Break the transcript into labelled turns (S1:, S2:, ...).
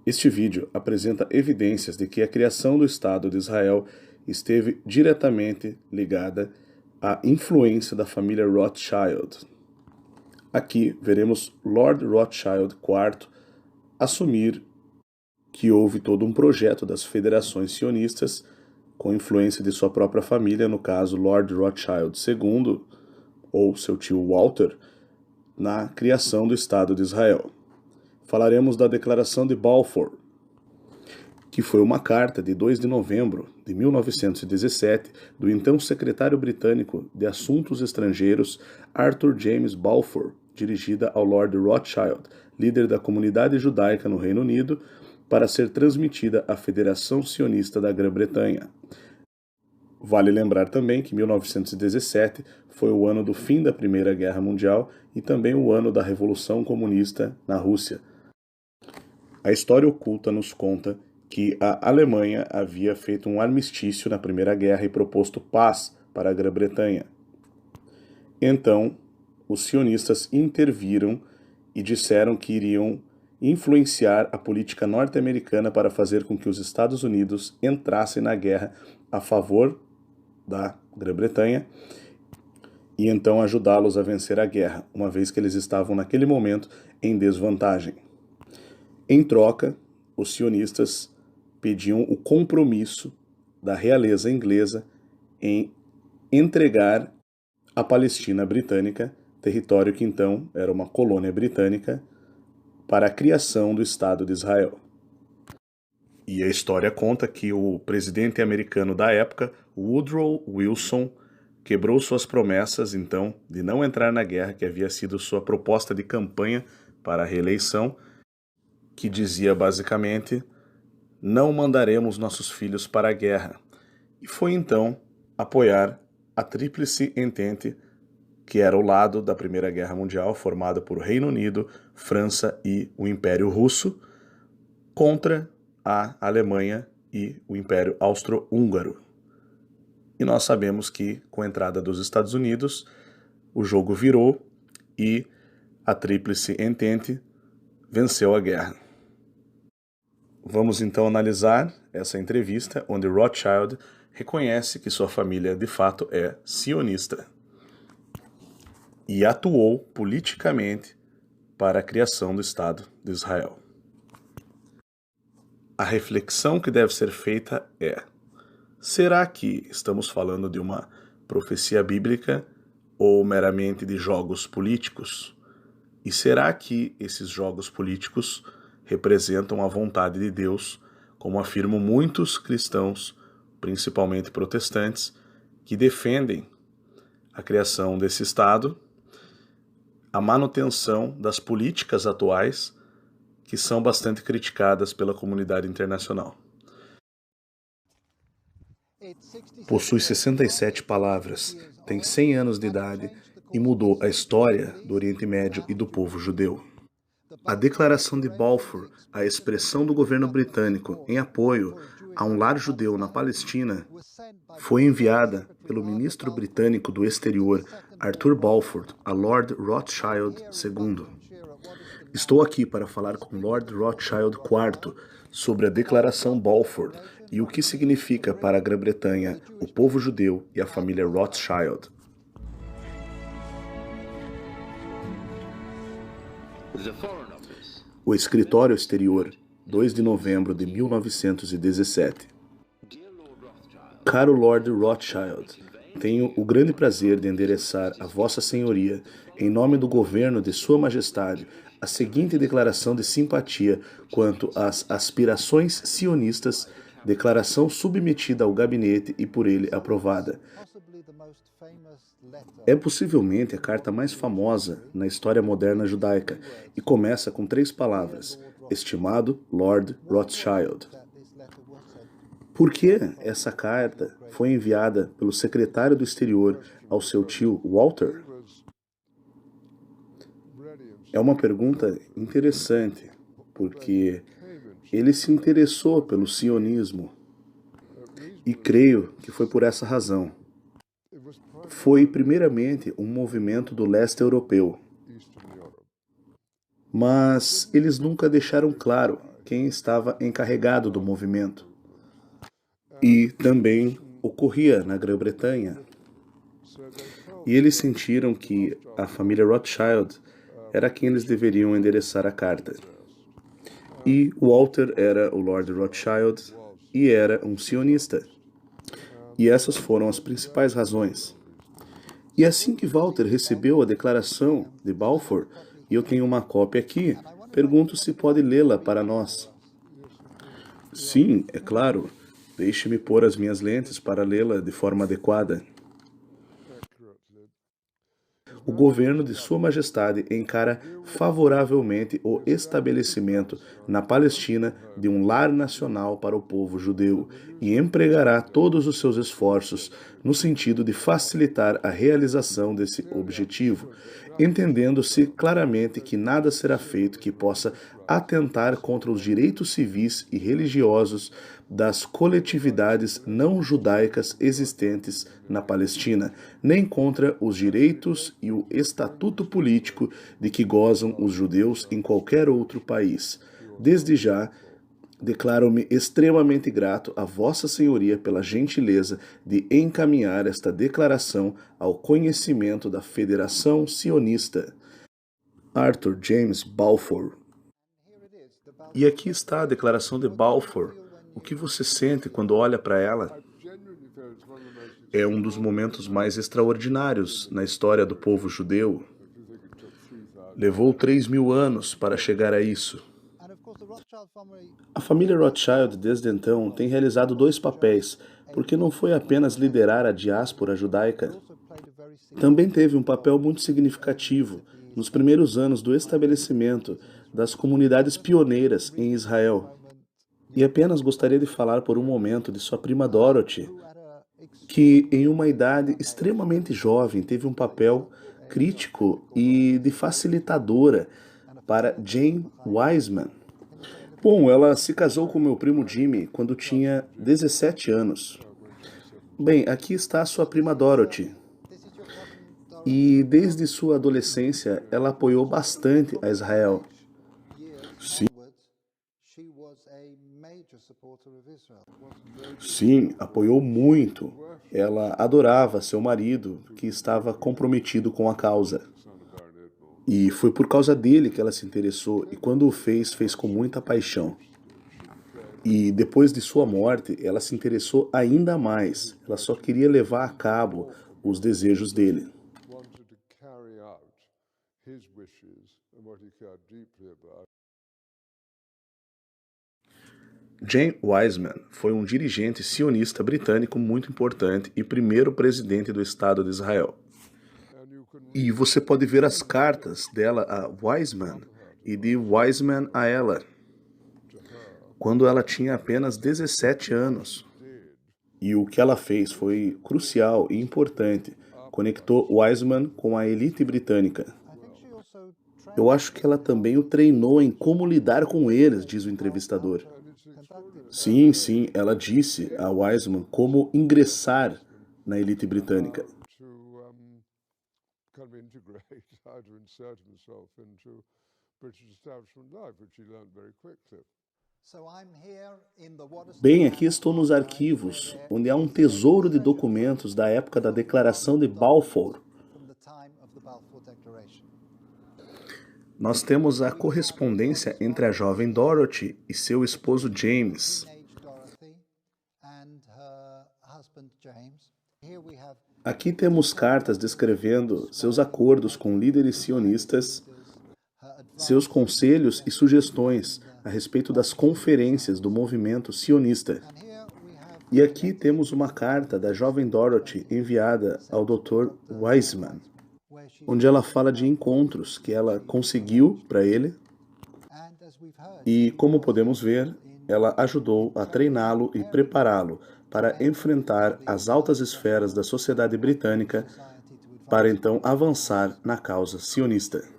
S1: Este vídeo apresenta evidências de que a criação do Estado de Israel esteve diretamente ligada à influência da família Rothschild. Aqui veremos Lord Rothschild IV assumir que houve todo um projeto das federações sionistas com influência de sua própria família, no caso Lord Rothschild II, ou seu tio Walter, na criação do Estado de Israel. Falaremos da Declaração de Balfour, que foi uma carta de 2 de novembro de 1917 do então secretário britânico de Assuntos Estrangeiros Arthur James Balfour, dirigida ao Lord Rothschild, líder da comunidade judaica no Reino Unido, para ser transmitida à Federação Sionista da Grã-Bretanha. Vale lembrar também que 1917 foi o ano do fim da Primeira Guerra Mundial e também o ano da Revolução Comunista na Rússia. A história oculta nos conta que a Alemanha havia feito um armistício na Primeira Guerra e proposto paz para a Grã-Bretanha. Então, os sionistas interviram e disseram que iriam influenciar a política norte-americana para fazer com que os Estados Unidos entrassem na guerra a favor da Grã-Bretanha e então ajudá-los a vencer a guerra, uma vez que eles estavam naquele momento em desvantagem. Em troca, os sionistas pediam o compromisso da realeza inglesa em entregar a Palestina britânica, território que então era uma colônia britânica, para a criação do Estado de Israel. E a história conta que o presidente americano da época, Woodrow Wilson, quebrou suas promessas, então, de não entrar na guerra, que havia sido sua proposta de campanha para a reeleição, que dizia basicamente: não mandaremos nossos filhos para a guerra. E foi então apoiar a Tríplice Entente, que era o lado da Primeira Guerra Mundial, formada por Reino Unido, França e o Império Russo, contra a Alemanha e o Império Austro-Húngaro. E nós sabemos que, com a entrada dos Estados Unidos, o jogo virou e a Tríplice Entente venceu a guerra. Vamos então analisar essa entrevista onde Rothschild reconhece que sua família de fato é sionista e atuou politicamente para a criação do Estado de Israel. A reflexão que deve ser feita é: será que estamos falando de uma profecia bíblica ou meramente de jogos políticos? E será que esses jogos políticos representam a vontade de Deus, como afirmam muitos cristãos, principalmente protestantes, que defendem a criação desse Estado, a manutenção das políticas atuais, que são bastante criticadas pela comunidade internacional? Possui 67 palavras, tem 100 anos de idade e mudou a história do Oriente Médio e do povo judeu. A Declaração de Balfour, a expressão do governo britânico em apoio a um lar judeu na Palestina, foi enviada pelo ministro britânico do exterior Arthur Balfour a Lord Rothschild II. Estou aqui para falar com Lord Rothschild IV sobre a Declaração Balfour e o que significa para a Grã-Bretanha, o povo judeu e a família Rothschild. O Escritório Exterior, 2 de novembro de 1917. Caro Lord Rothschild, tenho o grande prazer de endereçar a Vossa Senhoria, em nome do governo de Sua Majestade, a seguinte declaração de simpatia quanto às aspirações sionistas, declaração submetida ao gabinete e por ele aprovada. É possivelmente a carta mais famosa na história moderna judaica e começa com 3 palavras: estimado Lord Rothschild. Por que essa carta foi enviada pelo secretário do exterior ao seu tio Walter? É uma pergunta interessante, porque ele se interessou pelo sionismo e creio que foi por essa razão. Foi primeiramente um movimento do leste europeu, mas eles nunca deixaram claro quem estava encarregado do movimento. E também ocorria na Grã-Bretanha. E eles sentiram que a família Rothschild era quem eles deveriam endereçar a carta. E Walter era o Lord Rothschild e era um sionista. E essas foram as principais razões. E assim que Walter recebeu a declaração de Balfour, e eu tenho uma cópia aqui, pergunto se pode lê-la para nós. Sim, é claro. Deixe-me pôr as minhas lentes para lê-la de forma adequada. O governo de Sua Majestade encara favoravelmente o estabelecimento na Palestina de um lar nacional para o povo judeu e empregará todos os seus esforços no sentido de facilitar a realização desse objetivo, entendendo-se claramente que nada será feito que possa atentar contra os direitos civis e religiosos das coletividades não judaicas existentes na Palestina, nem contra os direitos e o estatuto político de que gozam os judeus em qualquer outro país. Desde já, declaro-me extremamente grato a Vossa Senhoria pela gentileza de encaminhar esta declaração ao conhecimento da Federação Sionista. Arthur James Balfour. E aqui está a declaração de Balfour. O que você sente quando olha para ela? É um dos momentos mais extraordinários na história do povo judeu. Levou 3.000 anos para chegar a isso. A família Rothschild, desde então, tem realizado 2 papéis, porque não foi apenas liderar a diáspora judaica. Também teve um papel muito significativo nos primeiros anos do estabelecimento das comunidades pioneiras em Israel. E apenas gostaria de falar por um momento de sua prima Dorothy, que em uma idade extremamente jovem teve um papel crítico e de facilitadora para Jane Wiseman. Bom, ela se casou com meu primo Jimmy quando tinha 17 anos. Bem, aqui está a sua prima Dorothy. E desde sua adolescência, ela apoiou bastante a Israel. Sim. Sim, apoiou muito. Ela adorava seu marido, que estava comprometido com a causa. E foi por causa dele que ela se interessou, e quando o fez, fez com muita paixão. E depois de sua morte, ela se interessou ainda mais. Ela só queria levar a cabo os desejos dele. Jane Wiseman foi um dirigente sionista britânico muito importante e primeiro presidente do Estado de Israel. E você pode ver as cartas dela a Wiseman e de Wiseman a ela, quando ela tinha apenas 17 anos. E o que ela fez foi crucial e importante. Conectou Wiseman com a elite britânica. Eu acho que ela também o treinou em como lidar com eles, diz o entrevistador. Sim, sim, ela disse a Wiseman como ingressar na elite britânica. Bem, aqui estou nos arquivos, onde há um tesouro de documentos da época da Declaração de Balfour. Nós temos a correspondência entre a jovem Dorothy e seu esposo James. Aqui temos cartas descrevendo seus acordos com líderes sionistas, seus conselhos e sugestões a respeito das conferências do movimento sionista. E aqui temos uma carta da jovem Dorothy enviada ao Dr. Wiseman, onde ela fala de encontros que ela conseguiu para ele e, como podemos ver, ela ajudou a treiná-lo e prepará-lo para enfrentar as altas esferas da sociedade britânica para então avançar na causa sionista.